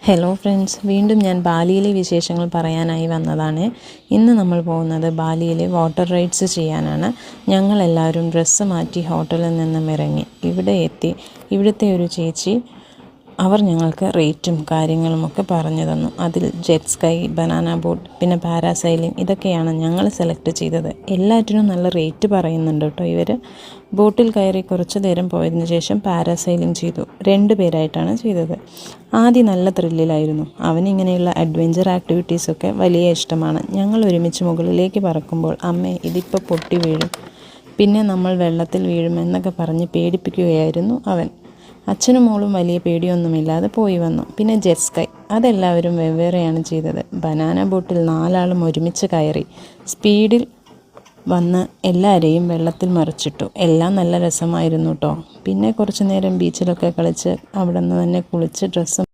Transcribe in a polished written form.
Hello friends, വീണ്ടും ഞാൻ ബാലിയിലെ വിശേഷങ്ങൾ പറയാനായി വന്നതാണ്. ഇന്ന് നമ്മൾ പോകുന്നത് ബാലിയിലെ വാട്ടർ റൈഡ്സ് ചെയ്യാനാണ്. ഞങ്ങളെല്ലാവരും ഡ്രസ്സ് മാറ്റി ഹോട്ടലിൽ നിന്നും ഇറങ്ങി. ഇവിടെ എത്തി. ഇവിടുത്തെ ഒരു ചേച്ചി അവർ ഞങ്ങൾക്ക് റേറ്റും കാര്യങ്ങളുമൊക്കെ പറഞ്ഞു തന്നു. അതിൽ ജെറ്റ് സ്കൈ, ബനാന ബോട്ട്, പിന്നെ പാരാസൈലിംഗ് ഇതൊക്കെയാണ് ഞങ്ങൾ സെലക്ട് ചെയ്തത്. എല്ലാറ്റിനും നല്ല റേറ്റ് പറയുന്നുണ്ട് കേട്ടോ ഇവർ. ബോട്ടിൽ കയറി കുറച്ച് നേരം പോയതിനു ശേഷം പാരാസൈലിംഗ് ചെയ്തു. 2 പേരായിട്ടാണ് ചെയ്തത്. ആദ്യം നല്ല ത്രില്ലിലായിരുന്നു. അവനിങ്ങനെയുള്ള അഡ്വഞ്ചർ ആക്ടിവിറ്റീസൊക്കെ വലിയ ഇഷ്ടമാണ്. ഞങ്ങൾ ഒരുമിച്ച് മുകളിലേക്ക് പറക്കുമ്പോൾ അമ്മേ ഇതിപ്പോൾ പൊട്ടി വീഴും, പിന്നെ നമ്മൾ വെള്ളത്തിൽ വീഴുമെന്നൊക്കെ പറഞ്ഞ് പേടിപ്പിക്കുകയായിരുന്നു അവൻ. അച്ഛനും മോളും വലിയ പേടിയൊന്നുമില്ലാതെ പോയി വന്നു. പിന്നെ ജെറ്റ് സ്കൈ, അതെല്ലാവരും വെവ്വേറെയാണ് ചെയ്തത്. ബനാന ബോട്ടിൽ 4 ആളും ഒരുമിച്ച് കയറി സ്പീഡിൽ വന്ന് എല്ലാവരെയും വെള്ളത്തിൽ മറിച്ചിട്ടു. എല്ലാം നല്ല രസമായിരുന്നു കേട്ടോ. പിന്നെ കുറച്ച് നേരം ബീച്ചിലൊക്കെ കളിച്ച് അവിടെ നിന്ന് തന്നെ കുളിച്ച് ഡ്രസ്സ്